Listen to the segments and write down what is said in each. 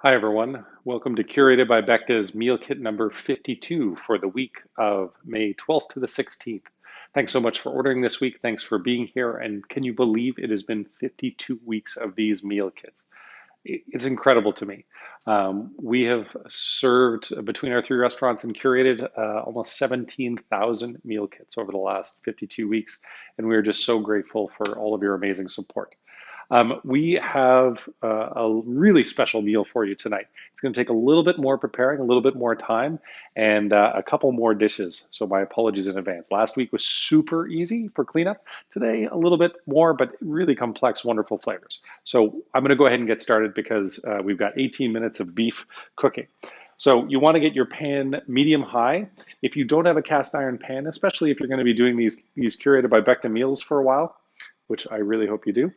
Hi, everyone. Welcome to Curated by Becta's Meal Kit number 52 for the week of May 12th to the 16th. Thanks so much for ordering this week. Thanks for being here. And can you believe it has been 52 weeks of these meal kits? It's incredible to me. We have served between our three restaurants and curated almost 17,000 meal kits over the last 52 weeks. And we are just so grateful for all of your amazing support. We have a really special meal for you tonight. It's going to take a little bit more preparing, a little bit more time, and a couple more dishes. So my apologies in advance. Last week was super easy for cleanup. Today, a little bit more, but really complex, wonderful flavors. So I'm going to go ahead and get started because we've got 18 minutes of beef cooking. So you want to get your pan medium high. If you don't have a cast iron pan, especially if you're going to be doing these curated by Becta meals for a while, which I really hope you do,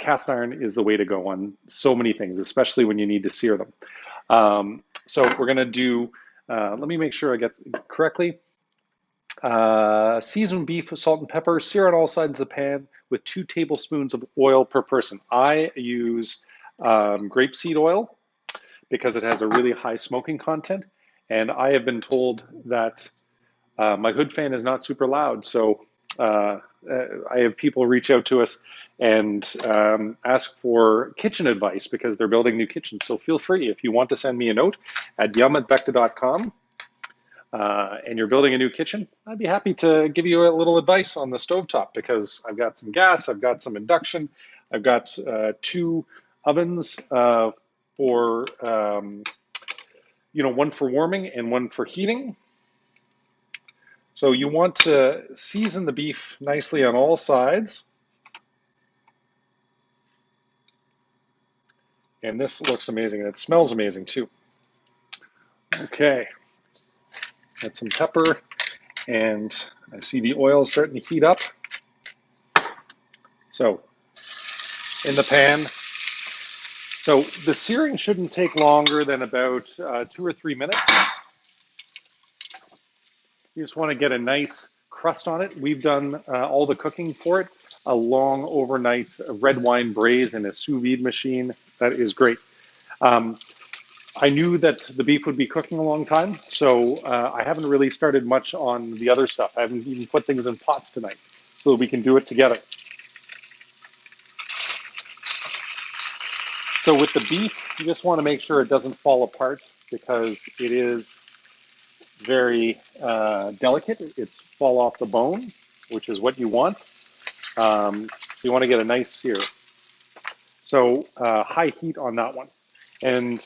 cast iron is the way to go on so many things, especially when you need to sear them. So we're going to do, let me make sure I get it correctly. Seasoned beef with salt and pepper, sear on all sides of the pan with 2 tablespoons of oil per person. I use grapeseed oil because it has a really high smoking content. And I have been told that my hood fan is not super loud, so I have people reach out to us and ask for kitchen advice because they're building new kitchens. So feel free, if you want to send me a note at yum@becta.com and you're building a new kitchen, I'd be happy to give you a little advice on the stovetop because I've got some gas, I've got some induction, I've got 2 ovens for, one for warming and one for heating. So you want to season the beef nicely on all sides. And this looks amazing, and it smells amazing too. Okay, add some pepper, and I see the oil starting to heat up. So in the pan. So the searing shouldn't take longer than about 2 or 3 minutes. You just want to get a nice crust on it. We've done all the cooking for it. A long overnight red wine braise in a sous vide machine. That is great. I knew that the beef would be cooking a long time, so I haven't really started much on the other stuff. I haven't even put things in pots tonight so that we can do it together. So with the beef, you just want to make sure it doesn't fall apart because it is very delicate. It's fall off the bone, which is what you want. You want to get a nice sear. So high heat on that one. And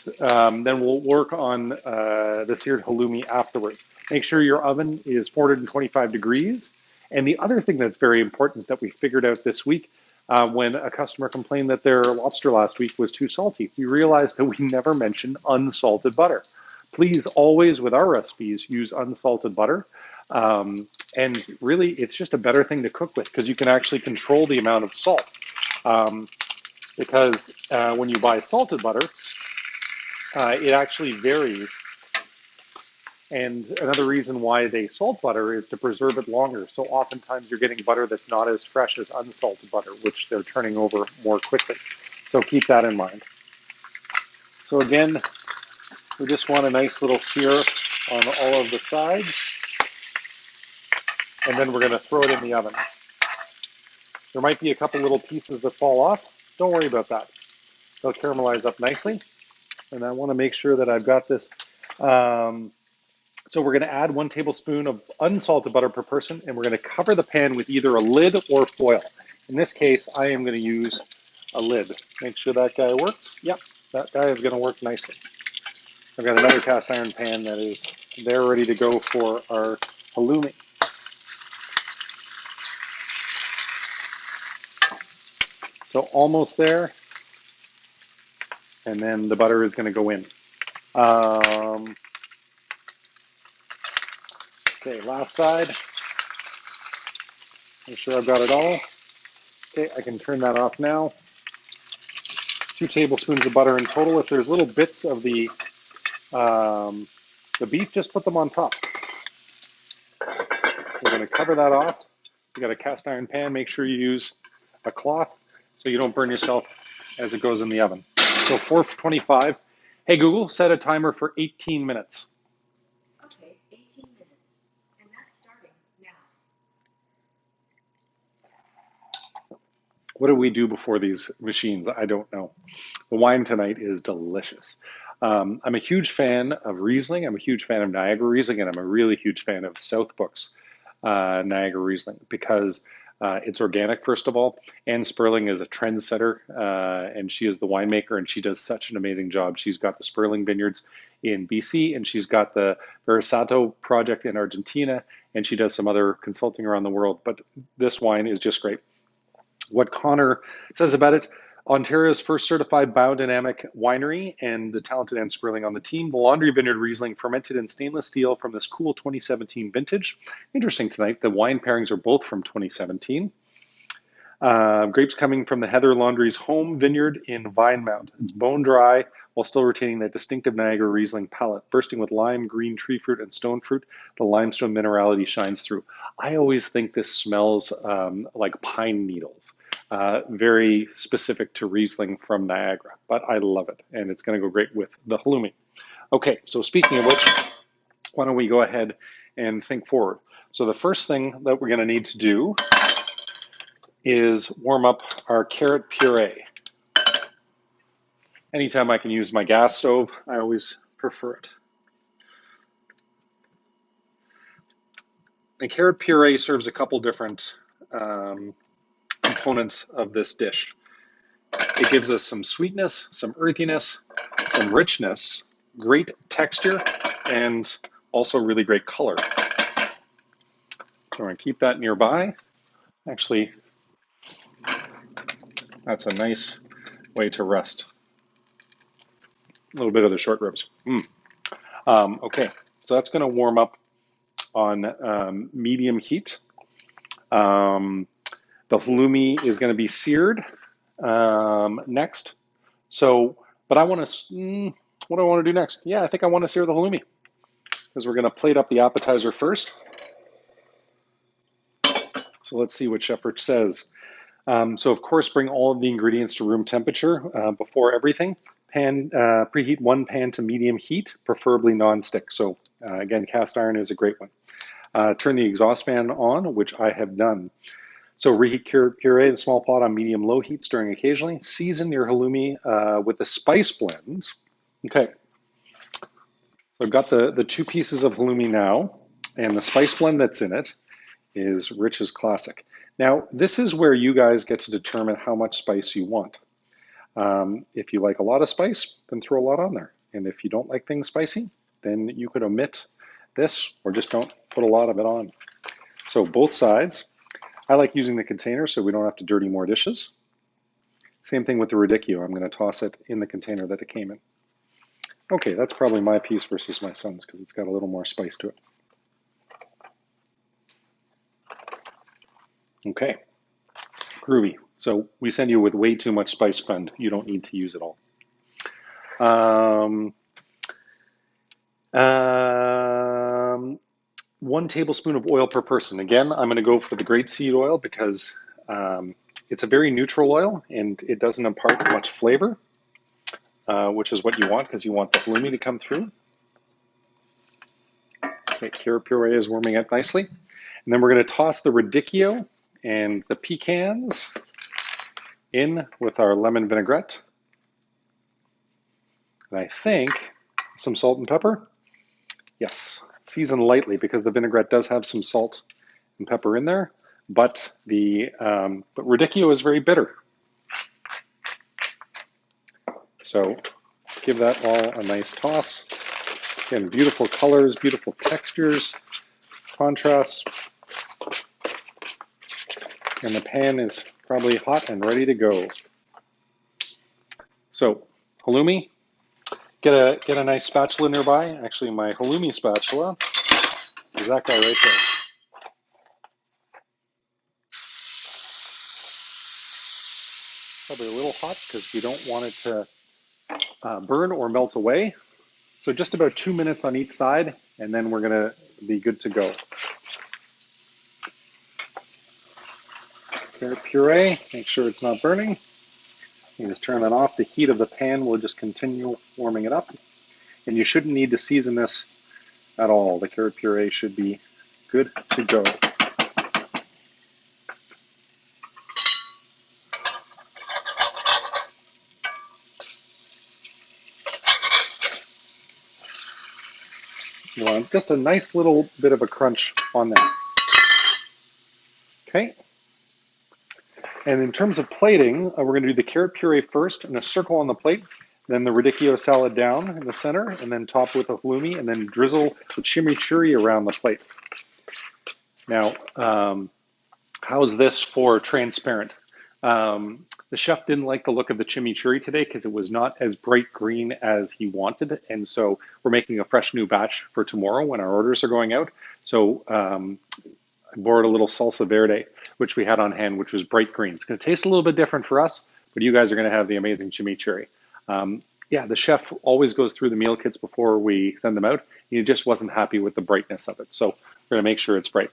then we'll work on the seared halloumi afterwards. Make sure your oven is 425 degrees. And the other thing that's very important that we figured out this week when a customer complained that their lobster last week was too salty, we realized that we never mentioned unsalted butter. Please always, with our recipes, use unsalted butter. And really, it's just a better thing to cook with because you can actually control the amount of salt. Because when you buy salted butter, it actually varies. And another reason why they salt butter is to preserve it longer. So oftentimes you're getting butter that's not as fresh as unsalted butter, which they're turning over more quickly. So keep that in mind. So again, we just want a nice little sear on all of the sides. And then we're going to throw it in the oven. There might be a couple little pieces that fall off. Don't worry about that. They'll caramelize up nicely. And I want to make sure that I've got this. So we're going to add 1 tablespoon of unsalted butter per person, and we're going to cover the pan with either a lid or foil. In this case, I am going to use a lid. Make sure that guy works. Yep, that guy is going to work nicely. I've got another cast iron pan that is there ready to go for our halloumi. So almost there. And then the butter is going to go in. Okay, last side. Make sure I've got it all. Okay, I can turn that off now. 2 tablespoons of butter in total. If there's little bits of the beef, just put them on top. We're going to cover that off. You got a cast iron pan. Make sure you use a cloth so you don't burn yourself as it goes in the oven. So 425. Hey Google, set a timer for 18 minutes. Okay, 18 minutes. And that's starting now. What do we do before these machines? I don't know. The wine tonight is delicious. I'm a huge fan of Riesling. I'm a huge fan of Niagara Riesling, and I'm a really huge fan of South Book's Niagara Riesling because it's organic, first of all. Anne Sperling is a trendsetter, and she is the winemaker, and she does such an amazing job. She's got the Sperling Vineyards in BC, and she's got the Verisato project in Argentina, and she does some other consulting around the world. But this wine is just great. What Connor says about it: Ontario's first certified biodynamic winery and the talented Anne Sperling on the team. The Laundry Vineyard Riesling fermented in stainless steel from this cool 2017 vintage. Interesting tonight, the wine pairings are both from 2017. Grapes coming from the Heather Laundry's home vineyard in Vinemount. It's bone dry while still retaining that distinctive Niagara Riesling palate, bursting with lime, green tree fruit, and stone fruit. The limestone minerality shines through. I always think this smells like pine needles. Very specific to Riesling from Niagara, but I love it, and it's going to go great with the halloumi. Okay, so speaking of which, why don't we go ahead and think forward? So the first thing that we're going to need to do is warm up our carrot puree. Anytime I can use my gas stove, I always prefer it. And carrot puree serves a couple different components of this dish. It gives us some sweetness, some earthiness, some richness, great texture, and also really great color. So we're going to keep that nearby. Actually, that's a nice way to rest a little bit of the short ribs. Okay, so that's going to warm up on medium heat. The halloumi is going to be seared next. So, but I want to, what do I want to do next? Yeah, I think I want to sear the halloumi because we're going to plate up the appetizer first. So let's see what Shepherd says. So of course, bring all of the ingredients to room temperature before everything. Preheat one pan to medium heat, preferably non-stick. So again, cast iron is a great one. Turn the exhaust fan on, which I have done. So reheat puree in a small pot on medium-low heat, stirring occasionally. Season your halloumi with the spice blends. Okay, so I've got the two pieces of halloumi now, and the spice blend that's in it is Rich's Classic. Now, this is where you guys get to determine how much spice you want. If you like a lot of spice, then throw a lot on there. And if you don't like things spicy, then you could omit this or just don't put a lot of it on. So both sides. I like using the container so we don't have to dirty more dishes. Same thing with the radicchio. I'm going to toss it in the container that it came in. Okay, that's probably my piece versus my son's because it's got a little more spice to it. Okay, groovy. So we send you with way too much spice blend. You don't need to use it all. 1 tablespoon of oil per person. Again, I'm going to go for the great seed oil because it's a very neutral oil and it doesn't impart much flavor, which is what you want because you want the halloumi to come through. Okay, carrot puree is warming up nicely. And then we're going to toss the radicchio and the pecans in with our lemon vinaigrette. And I think some salt and pepper. Yes, season lightly because the vinaigrette does have some salt and pepper in there, but the radicchio is very bitter. So give that all a nice toss. Again, beautiful colors, beautiful textures, contrasts, and the pan is probably hot and ready to go. So halloumi, get a nice spatula nearby. Actually, my halloumi spatula is that guy right there. Probably a little hot because we don't want it to burn or melt away. So just about 2 minutes on each side, and then we're gonna be good to go. Carrot puree, make sure it's not burning. You just turn that off. The heat of the pan will just continue warming it up. And you shouldn't need to season this at all. The carrot puree should be good to go. You want just a nice little bit of a crunch on that. Okay. And in terms of plating, we're going to do the carrot puree first in a circle on the plate, then the radicchio salad down in the center, and then top with the halloumi, and then drizzle the chimichurri around the plate. Now, how's this for transparent? The chef didn't like the look of the chimichurri today because it was not as bright green as he wanted, and so we're making a fresh new batch for tomorrow when our orders are going out. So I borrowed a little salsa verde, which we had on hand, which was bright green. It's going to taste a little bit different for us, but you guys are going to have the amazing chimichurri. Yeah, the chef always goes through the meal kits before we send them out. He just wasn't happy with the brightness of it, so we're going to make sure it's bright.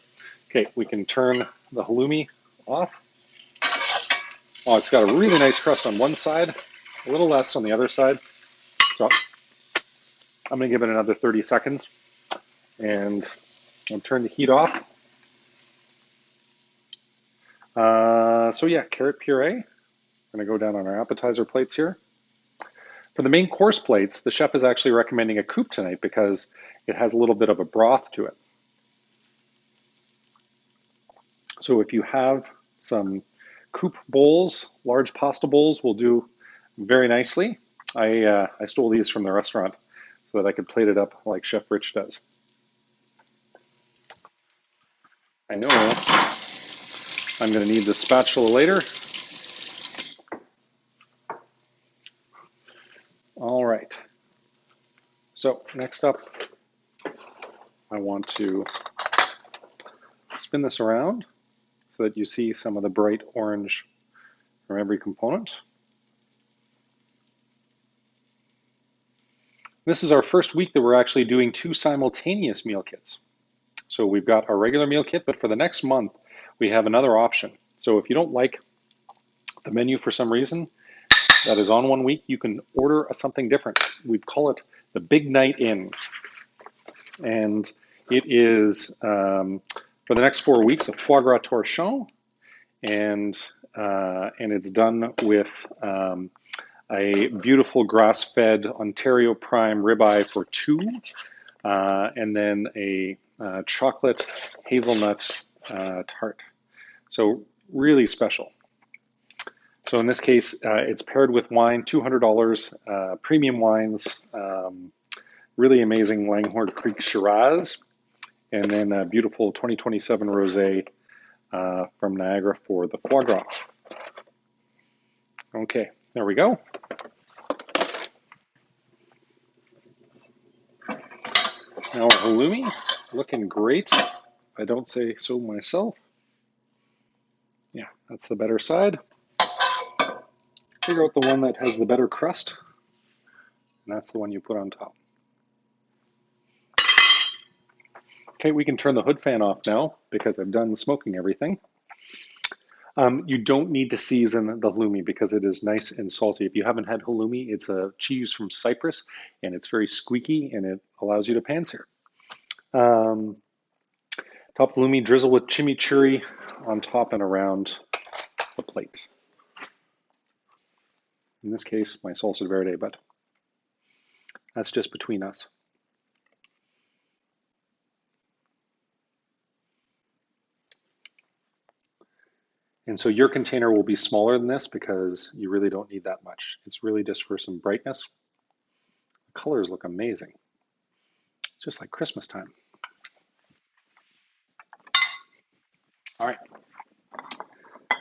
Okay, we can turn the halloumi off. Oh, it's got a really nice crust on one side, a little less on the other side. So I'm going to give it another 30 seconds, and I'll turn the heat off. So yeah, carrot puree. I'm going to go down on our appetizer plates here. For the main course plates, the chef is actually recommending a coupe tonight because it has a little bit of a broth to it. So if you have some coupe bowls, large pasta bowls will do very nicely. I stole these from the restaurant so that I could plate it up like Chef Rich does. I know I'm going to need the spatula later. All right. So next up, I want to spin this around so that you see some of the bright orange from every component. This is our first week that we're actually doing 2 simultaneous meal kits. So we've got our regular meal kit, but for the next month, we have another option. So if you don't like the menu for some reason that is on one week, you can order something different. We call it the Big Night In. And it is, for the next 4 weeks, a foie gras torchon. And it's done with a beautiful grass-fed Ontario Prime ribeye for 2, and then a chocolate hazelnut tart. So really special. So in this case, it's paired with wine, $200, premium wines, really amazing Langhorne Creek Shiraz, and then a beautiful 2027 rosé from Niagara for the foie gras. Okay, there we go. Now our halloumi, looking great. I don't say so myself. Yeah, that's the better side. Figure out the one that has the better crust, and that's the one you put on top. Okay, we can turn the hood fan off now because I've done smoking everything. You don't need to season the halloumi because it is nice and salty. If you haven't had halloumi, it's a cheese from Cyprus, and it's very squeaky, and it allows you to pan-sear. Top halloumi, drizzle with chimichurri on top and around the plate. In this case, my salsa verde, but that's just between us. And so your container will be smaller than this because you really don't need that much. It's really just for some brightness. The colors look amazing. It's just like Christmas time. All right.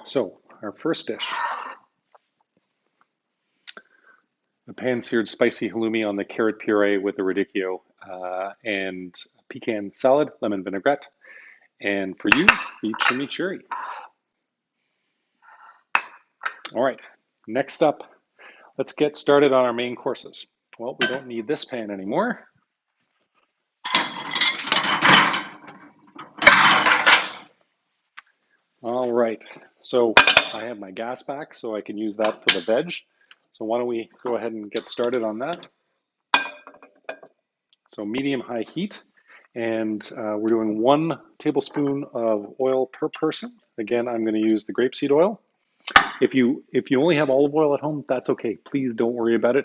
So our first dish, the pan-seared spicy halloumi on the carrot puree with the radicchio and pecan salad, lemon vinaigrette. And for you, the chimichurri. All right, next up, let's get started on our main courses. Well, we don't need this pan anymore. All right, so I have my gas back so I can use that for the veg. So why don't we go ahead and get started on that? So medium-high heat, and we're doing 1 tablespoon of oil per person. Again, I'm going to use the grapeseed oil. If you only have olive oil at home, that's okay. Please don't worry about it.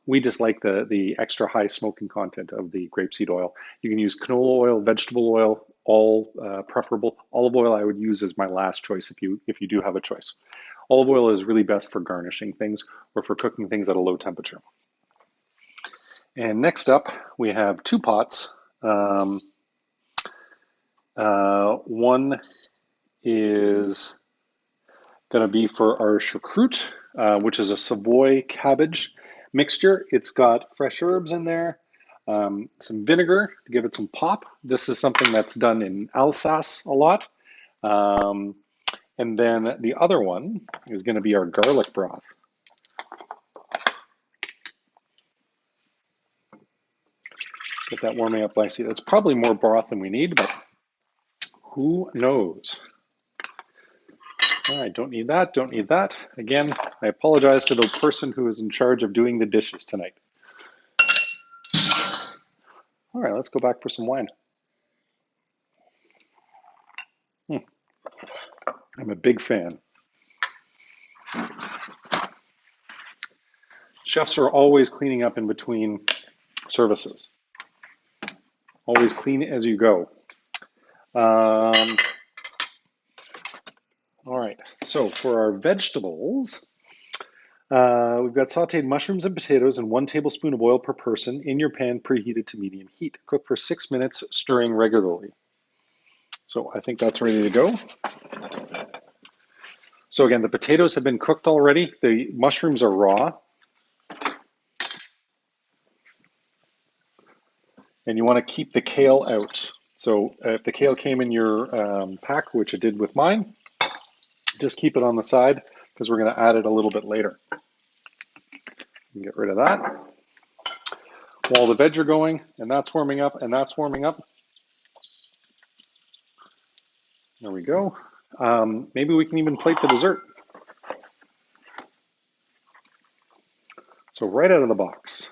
We just like the extra high smoking content of the grapeseed oil. You can use canola oil, vegetable oil, all preferable. Olive oil I would use as my last choice if you do have a choice. Olive oil is really best for garnishing things or for cooking things at a low temperature. And next up, we have 2 pots. One is going to be for our choucroute, which is a Savoy cabbage mixture. It's got fresh herbs in there, some vinegar to give it some pop. This is something that's done in Alsace a lot. And then the other one is going to be our garlic broth. Get that warming up nicely. That's probably more broth than we need, but who knows? All right, don't need that, don't need that. Again, I apologize to the person who is in charge of doing the dishes tonight. All right, let's go back for some wine. I'm a big fan. Chefs are always cleaning up in between services. Always clean as you go. All right, so for our vegetables, we've got sauteed mushrooms and potatoes and 1 tablespoon of oil per person in your pan preheated to medium heat. Cook for 6 minutes, stirring regularly. So I think that's ready to go. So again, the potatoes have been cooked already. The mushrooms are raw. And you want to keep the kale out. So if the kale came in your pack, which it did with mine, just keep it on the side because we're going to add it a little bit later. Get rid of that. While the veg are going, and that's warming up, and that's warming up. There we go. Maybe we can even plate the dessert. So right out of the box.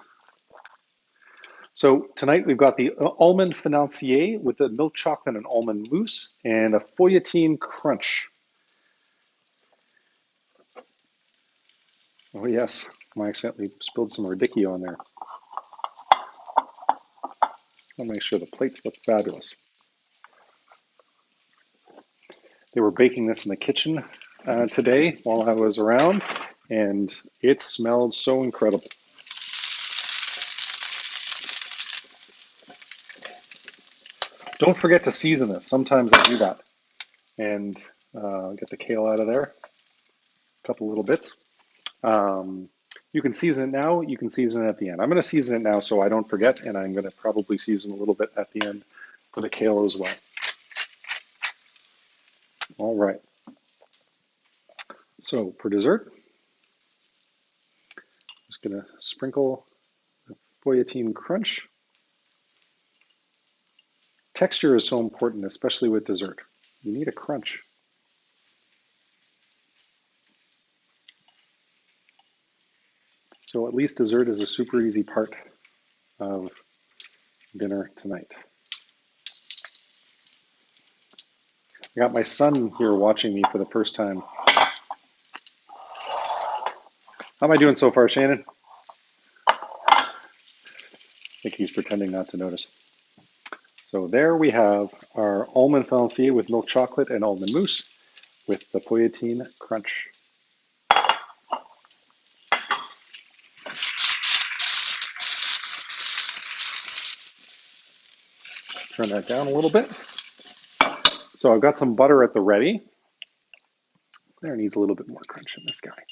So tonight we've got the almond financier with the milk chocolate and almond mousse and a feuilletine crunch. Oh yes, I accidentally spilled some radicchio on there. I'll make sure the plates look fabulous. They were baking this in the kitchen today while I was around, and it smelled so incredible. Don't forget to season this. Sometimes I do that. And get the kale out of there. A couple little bits. You can season it now. You can season it at the end. I'm going to season it now so I don't forget, and I'm going to probably season a little bit at the end for the kale as well. All right. So for dessert, I'm just going to sprinkle the feuilletine crunch. Texture is so important, especially with dessert. You need a crunch. So at least dessert is a super easy part of dinner tonight. I got my son here watching me for the first time. How am I doing so far, Shannon? I think he's pretending not to notice. So there we have our almond financier with milk chocolate and almond mousse with the feuilletine crunch. Turn that down a little bit. So I've got some butter at the ready. There needs a little bit more crunch in this guy.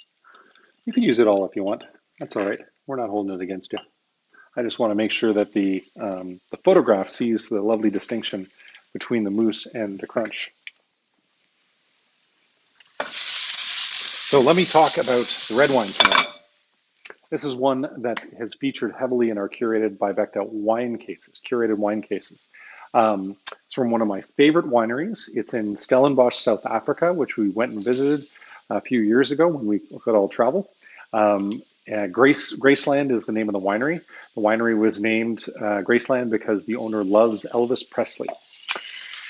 You can use it all if you want. That's all right. We're not holding it against you. I just want to make sure that the photograph sees the lovely distinction between the mousse and the crunch. So let me talk about the red wine tonight. This is one that has featured heavily in our curated by Bechtel wine cases, curated wine cases. It's from one of my favorite wineries. It's in Stellenbosch, South Africa, which we went and visited a few years ago when we could all travel. Graceland is the name of the winery. The winery was named Graceland because the owner loves Elvis Presley.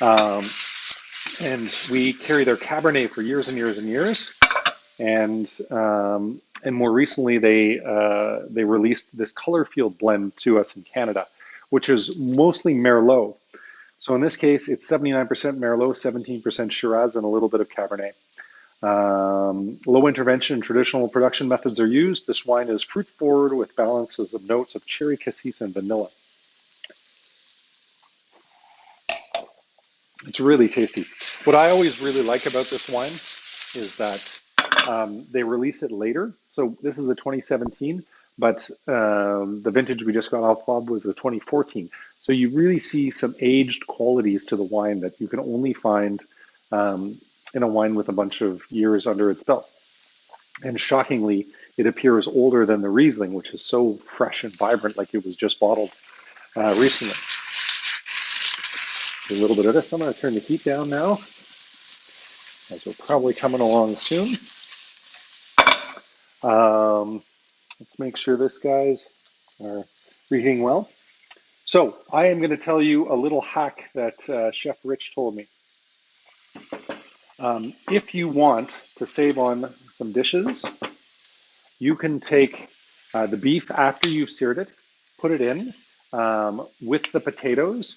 Um, and we carry their Cabernet for years and years and years. And more recently, they released this color field blend to us in Canada, which is mostly Merlot. So in this case, it's 79% Merlot, 17% Shiraz, and a little bit of Cabernet. Low intervention and traditional production methods are used. This wine is fruit forward with balances of notes of cherry, cassis, and vanilla. It's really tasty. What I always really like about this wine is that they release it later. So this is the 2017, but the vintage we just got off Bob was the 2014. So you really see some aged qualities to the wine that you can only find in a wine with a bunch of years under its belt. And shockingly, it appears older than the Riesling, which is so fresh and vibrant, like it was just bottled recently. A little bit of this. I'm going to turn the heat down now, as we're probably coming along soon. Let's make sure this guys are reheating well. So I am going to tell you a little hack that Chef Rich told me. If you want to save on some dishes, you can take the beef after you've seared it, put it in with the potatoes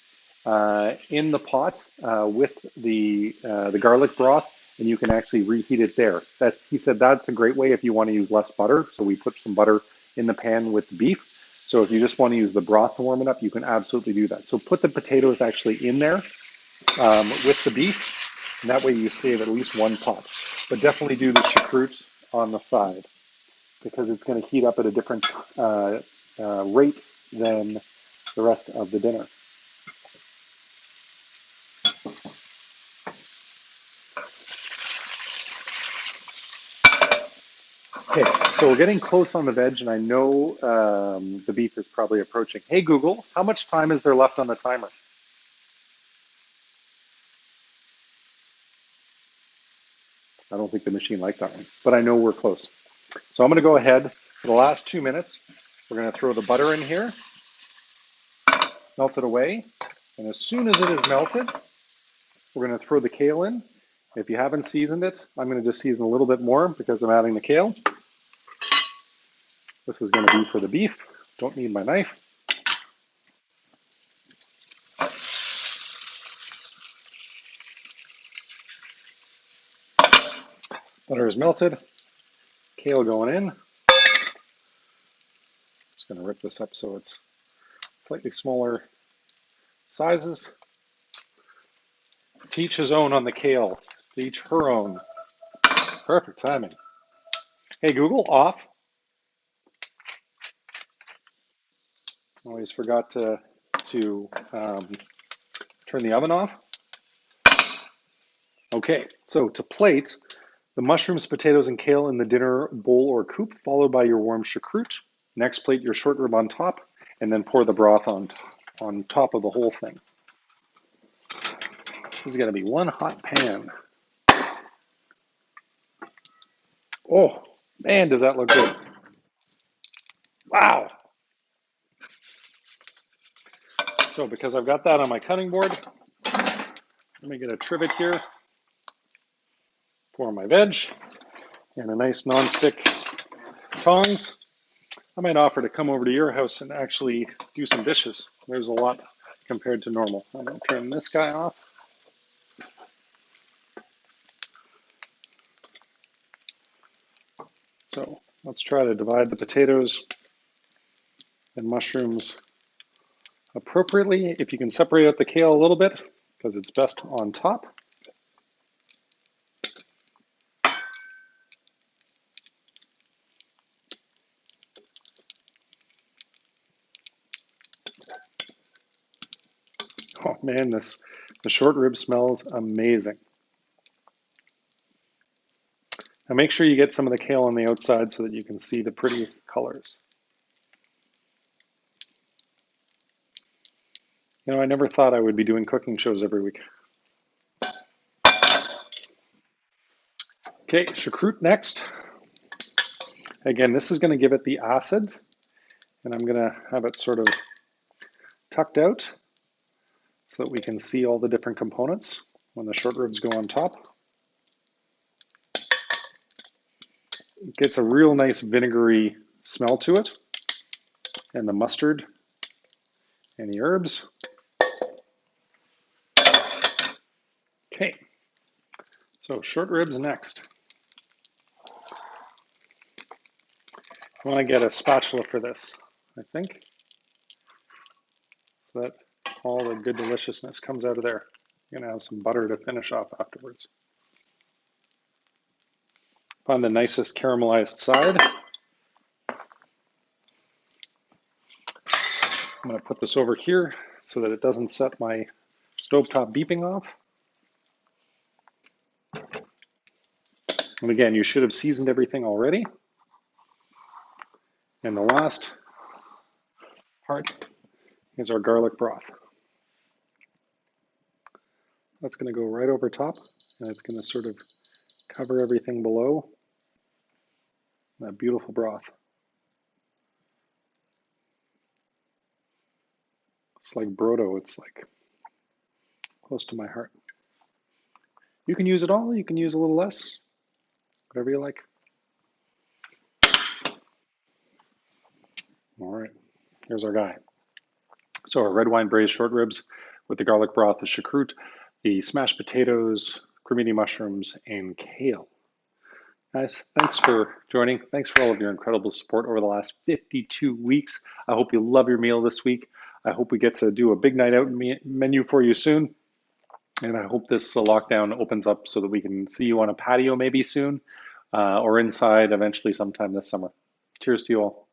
in the pot with the garlic broth, and you can actually reheat it there. He said that's a great way if you want to use less butter. So we put some butter in the pan with the beef. So if you just want to use the broth to warm it up, you can absolutely do that. So put the potatoes actually in there with the beef, and that way you save at least one pot. But definitely do the choucroute on the side, because it's going to heat up at a different rate than the rest of the dinner. Okay, so we're getting close on the veg, and I know the beef is probably approaching. Hey Google, how much time is there left on the timer? I don't think the machine liked that one, but I know we're close. So I'm going to go ahead for the last 2 minutes. We're going to throw the butter in here, melt it away, and as soon as it is melted, we're going to throw the kale in. If you haven't seasoned it, I'm going to just season a little bit more because I'm adding the kale. This is going to be for the beef. Don't need my knife. Butter is melted. Kale going in. Just going to rip this up so it's slightly smaller sizes. To each his own on the kale. To each her own. Perfect timing. Hey Google, off. Always forgot to turn the oven off. Okay, so to plate, the mushrooms, potatoes, and kale in the dinner bowl or coupe, followed by your warm choucroute. Next, plate your short rib on top, and then pour the broth on top of the whole thing. This is going to be one hot pan. Oh, man, does that look good. Wow. So because I've got that on my cutting board, let me get a trivet here for my veg and a nice non-stick tongs. I might offer to come over to your house and actually do some dishes. There's a lot compared to normal. I'm going to turn this guy off. So let's try to divide the potatoes and mushrooms appropriately. If you can separate out the kale a little bit, because it's best on top. Oh man, the short rib smells amazing. Now make sure you get some of the kale on the outside so that you can see the pretty colors. You know, I never thought I would be doing cooking shows every week. Okay, choucroute next. Again, this is going to give it the acid, and I'm going to have it sort of tucked out so that we can see all the different components when the short ribs go on top. It gets a real nice vinegary smell to it, and the mustard and the herbs. Okay, so short ribs next. I want to get a spatula for this, I think, so that all the good deliciousness comes out of there. I'm going to have some butter to finish off afterwards. On the nicest caramelized side, I'm going to put this over here so that it doesn't set my stovetop beeping off. And again, you should have seasoned everything already. And the last part is our garlic broth. That's going to go right over top, and it's going to sort of cover everything below. That beautiful broth. It's like brodo. It's like close to my heart. You can use it all. You can use a little less, whatever you like. All right, here's our guy. So our red wine braised short ribs with the garlic broth, the choucroute, the smashed potatoes, cremini mushrooms, and kale. Guys, thanks for joining. Thanks for all of your incredible support over the last 52 weeks. I hope you love your meal this week. I hope we get to do a big night out menu for you soon. And I hope this lockdown opens up so that we can see you on a patio maybe soon or inside eventually sometime this summer. Cheers to you all.